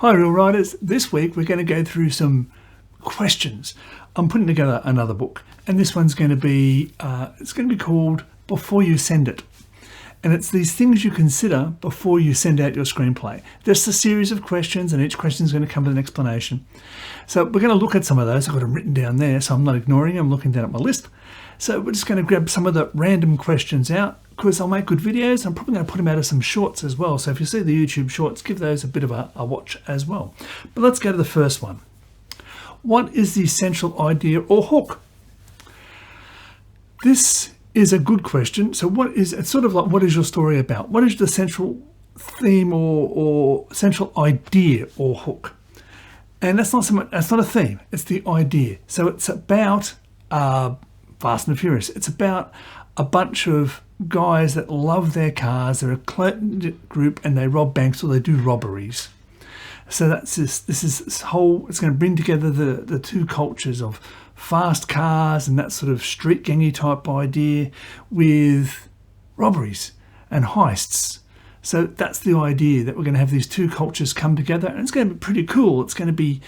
Hi Real Writers, this week we're going to go through some questions. I'm putting together another book and this one's going to be, it's going to be called Before You Send It. And it's these things you consider before you send out your screenplay. There's a series of questions and each question is going to come with an explanation. So we're going to look at some of those. I've got them written down there, so I'm not ignoring them. I'm looking down at my list. So we're just going to grab some of the random questions out because I'll make good videos. I'm probably going to put them out as some shorts as well. So if you see the YouTube shorts, give those a bit of a watch as well. But let's go to the first one. What is the central idea or hook? This is a good question. So it's sort of like, what is your story about? What is the central theme or central idea or hook? And that's not a theme, it's the idea. So it's about Fast and Furious. It's about a bunch of guys that love their cars. They're a close group and they rob banks or they do robberies. So that's this whole, it's going to bring together the two cultures of fast cars and that sort of street gangy type idea with robberies and heists. So that's the idea, that we're going to have these two cultures come together and it's going to be pretty cool. It's going to be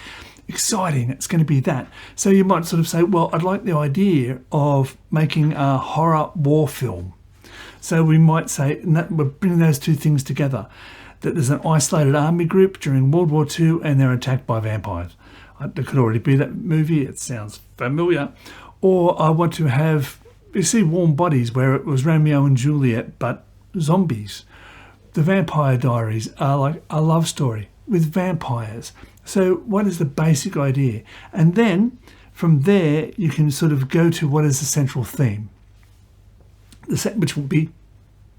exciting. It's going to be that. So you might sort of say, well, I'd like the idea of making a horror war film. So we might say, we're bringing those two things together, that there's an isolated army group during World War II and they're attacked by vampires. There could already be that movie. It sounds familiar. Or I want to have, you see Warm Bodies, where it was Romeo and Juliet, but zombies. The Vampire Diaries are like a love story with vampires. So what is the basic idea? And then from there, you can sort of go to what is the central theme, which will be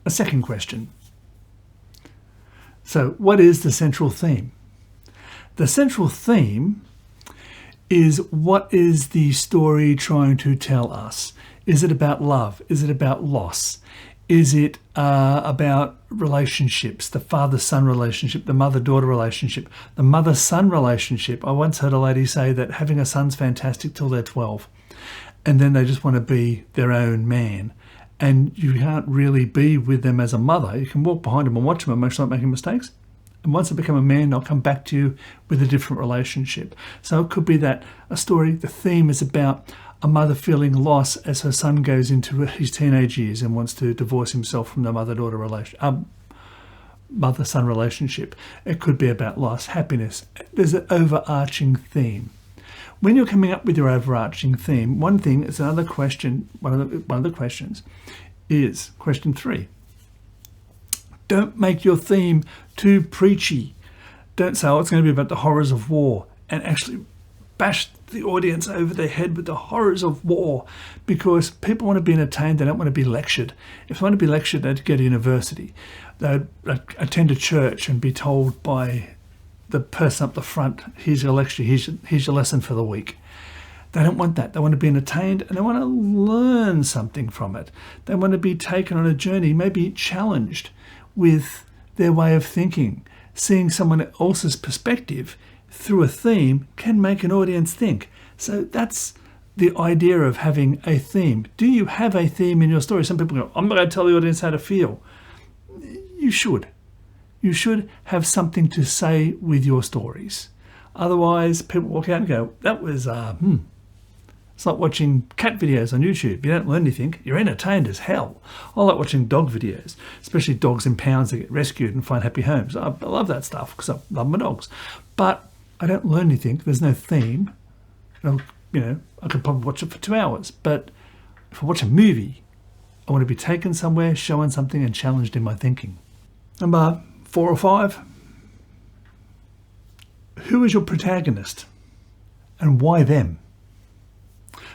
a second question. So what is the central theme? The central theme is, what is the story trying to tell us? Is it about love? Is it about loss? Is it about relationships, the father-son relationship, the mother-daughter relationship, the mother-son relationship? I once heard a lady say that having a son's fantastic till they're 12 and then they just want to be their own man. And you can't really be with them as a mother. You can walk behind them and watch them and make sure they're not making mistakes. And once they become a man, they'll come back to you with a different relationship. So it could be that a story, the theme is about a mother feeling loss as her son goes into his teenage years and wants to divorce himself from the mother-daughter mother-son relationship. It could be about loss, happiness. There's an overarching theme. When you're coming up with your overarching theme, one thing is another question. One of the questions is question 3. Don't make your theme too preachy. Don't say, oh, it's going to be about the horrors of war, and actually bash the audience over their head with the horrors of war, because people want to be entertained. They don't want to be lectured. If they want to be lectured, they'd go to university. They'd attend a church and be told by the person up the front, here's your lecture, here's your lesson for the week. They don't want that. They want to be entertained and they want to learn something from it. They want to be taken on a journey, maybe challenged with their way of thinking. Seeing someone else's perspective through a theme can make an audience think. So that's the idea of having a theme. Do you have a theme in your story? Some people go, I'm not going to tell the audience how to feel. You should. You should have something to say with your stories. Otherwise, people walk out and go, that was, It's like watching cat videos on YouTube. You don't learn anything. You're entertained as hell. I like watching dog videos, especially dogs in pounds that get rescued and find happy homes. I love that stuff because I love my dogs. But I don't learn anything. There's no theme. I could probably watch it for 2 hours. But if I watch a movie, I want to be taken somewhere, shown something, and challenged in my thinking. Number 4 or 5. Who is your protagonist and why them?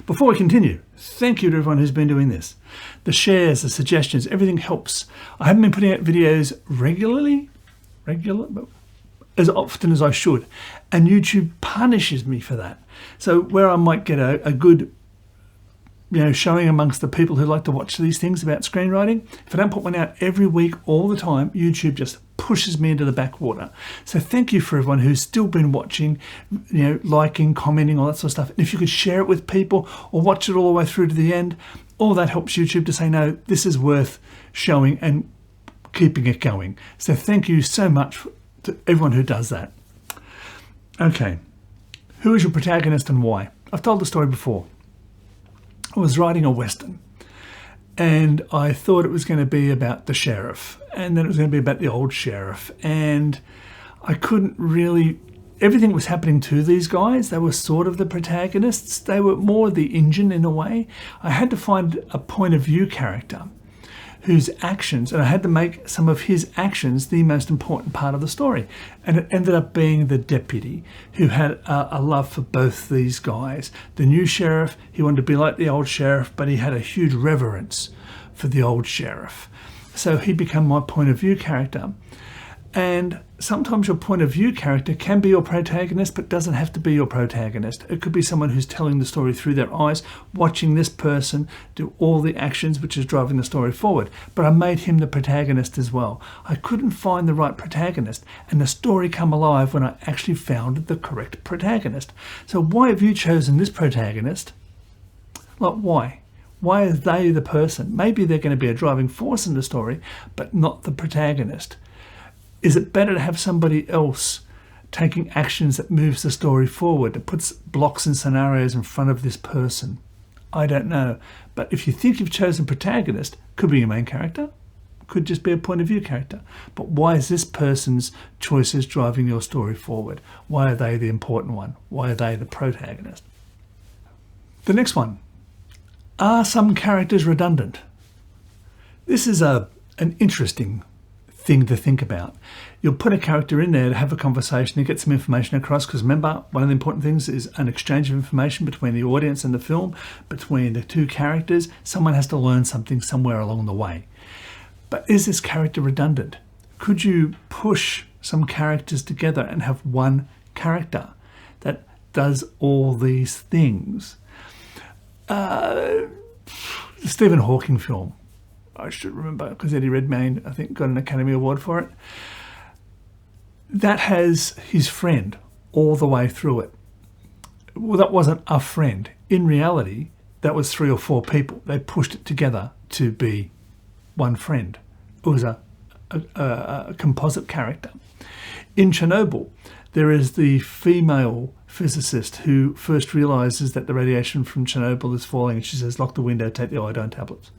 Before we continue, thank you to everyone who's been doing this. The shares, the suggestions, everything helps. I haven't been putting out videos regularly, as often as I should, and YouTube punishes me for that. So where I might get a good showing amongst the people who like to watch these things about screenwriting, if I don't put one out every week all the time, YouTube just pushes me into the backwater. So thank you for everyone who's still been watching, liking, commenting, all that sort of stuff. And if you could share it with people or watch it all the way through to the end, all that helps YouTube to say, no, this is worth showing and keeping it going. So thank you so much to everyone who does that. Okay, who is your protagonist and why? I've told the story before. I was writing a Western and I thought it was going to be about the sheriff, and then it was going to be about the old sheriff, and I couldn't really... Everything was happening to these guys. They were sort of the protagonists. They were more the engine in a way. I had to find a point of view character whose actions, and I had to make some of his actions the most important part of the story. And it ended up being the deputy, who had a love for both these guys. The new sheriff, he wanted to be like the old sheriff, but he had a huge reverence for the old sheriff. So he became my point of view character. And sometimes your point of view character can be your protagonist, but doesn't have to be your protagonist. It could be someone who's telling the story through their eyes, watching this person do all the actions which is driving the story forward. But I made him the protagonist as well. I couldn't find the right protagonist, and the story came alive when I actually found the correct protagonist. So why have you chosen this protagonist? Like, why? Why are they the person? Maybe they're going to be a driving force in the story, but not the protagonist. Is it better to have somebody else taking actions that moves the story forward, that puts blocks and scenarios in front of this person? I don't know. But if you think you've chosen protagonist, could be your main character, could just be a point of view character. But why is this person's choices driving your story forward? Why are they the important one? Why are they the protagonist? The next one. Are some characters redundant? This is an interesting thing to think about. You'll put a character in there to have a conversation and get some information across, because remember, one of the important things is an exchange of information between the audience and the film, between the two characters. Someone has to learn something somewhere along the way. But is this character redundant? Could you push some characters together and have one character that does all these things? The Stephen Hawking film, I should remember, because Eddie Redmayne, I think, got an Academy Award for it. That has his friend all the way through it. Well, that wasn't a friend. In reality, that was 3 or 4 people. They pushed it together to be one friend. It was a composite character. In Chernobyl, there is the female physicist who first realizes that the radiation from Chernobyl is falling, and she says, lock the window, take the iodine tablets.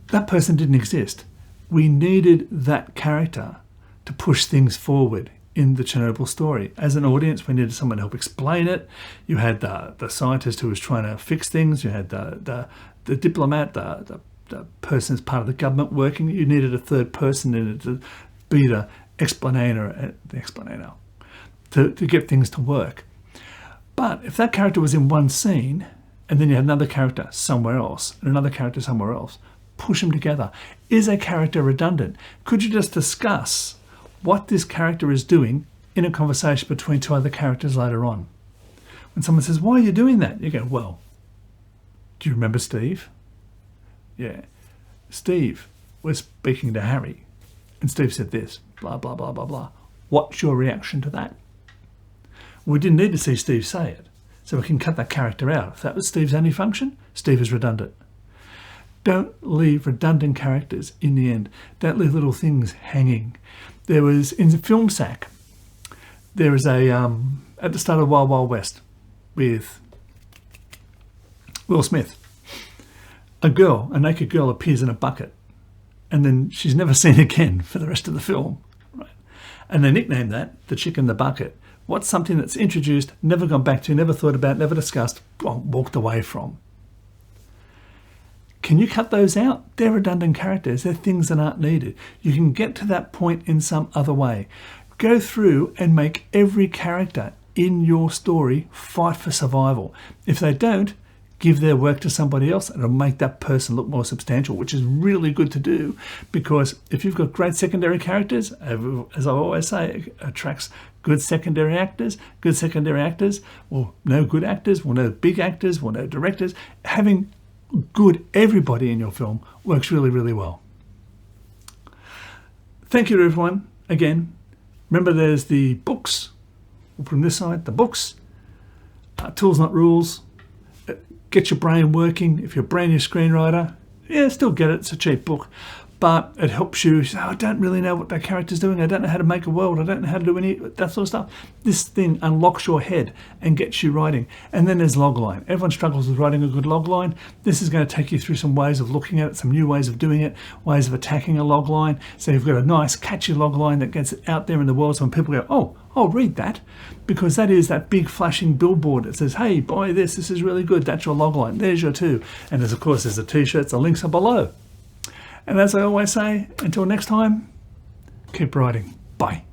That person didn't exist. We needed that character to push things forward in the Chernobyl story. As an audience, we needed someone to help explain it. You had the scientist who was trying to fix things. You had the diplomat, the person as part of the government working. You needed a third person in it to be the explainer, to get things to work. But if that character was in one scene, and then you had another character somewhere else, and another character somewhere else, push them together. Is a character redundant? Could you just discuss what this character is doing in a conversation between 2 other characters later on? When someone says, why are you doing that? You go, well, do you remember Steve? Yeah. Steve was speaking to Harry, and Steve said this, blah, blah, blah, blah, blah. What's your reaction to that? We didn't need to see Steve say it, so we can cut that character out. If that was Steve's only function, Steve is redundant. Don't leave redundant characters in the end. Don't leave little things hanging. There was, in the film sack, there is a, at the start of Wild Wild West with Will Smith, a naked girl appears in a bucket, and then she's never seen again for the rest of the film. Right? And they nickname that the chick in the bucket. What's something that's introduced, never gone back to, never thought about, never discussed, walked away from? Can you cut those out? They're redundant characters. They're things that aren't needed. You can get to that point in some other way. Go through and make every character in your story fight for survival. If they don't, give their work to somebody else, and it'll make that person look more substantial, which is really good to do, because if you've got great secondary characters, as I always say, it attracts good secondary actors. Good secondary actors will know good actors, will know big actors, will know directors. Having good everybody in your film works really, really well. Thank you to everyone. Again, remember there's the books. From this side, the books. Tools Not Rules. Get your brain working. If you're a brand new screenwriter, yeah, still get it. It's a cheap book. but it helps you say, I don't really know what that character's doing. I don't know how to make a world. I don't know how to do any that sort of stuff. This thing unlocks your head and gets you writing. And then there's logline. Everyone struggles with writing a good logline. This is going to take you through some ways of looking at it, some new ways of doing it, ways of attacking a logline. So you've got a nice catchy logline that gets it out there in the world so when people go, oh, I'll read that, because that is that big flashing billboard that says, hey, buy this is really good. That's your logline. There's your two. And there's, of course, there's the t-shirts. The links are below. And as I always say, until next time, keep writing. Bye.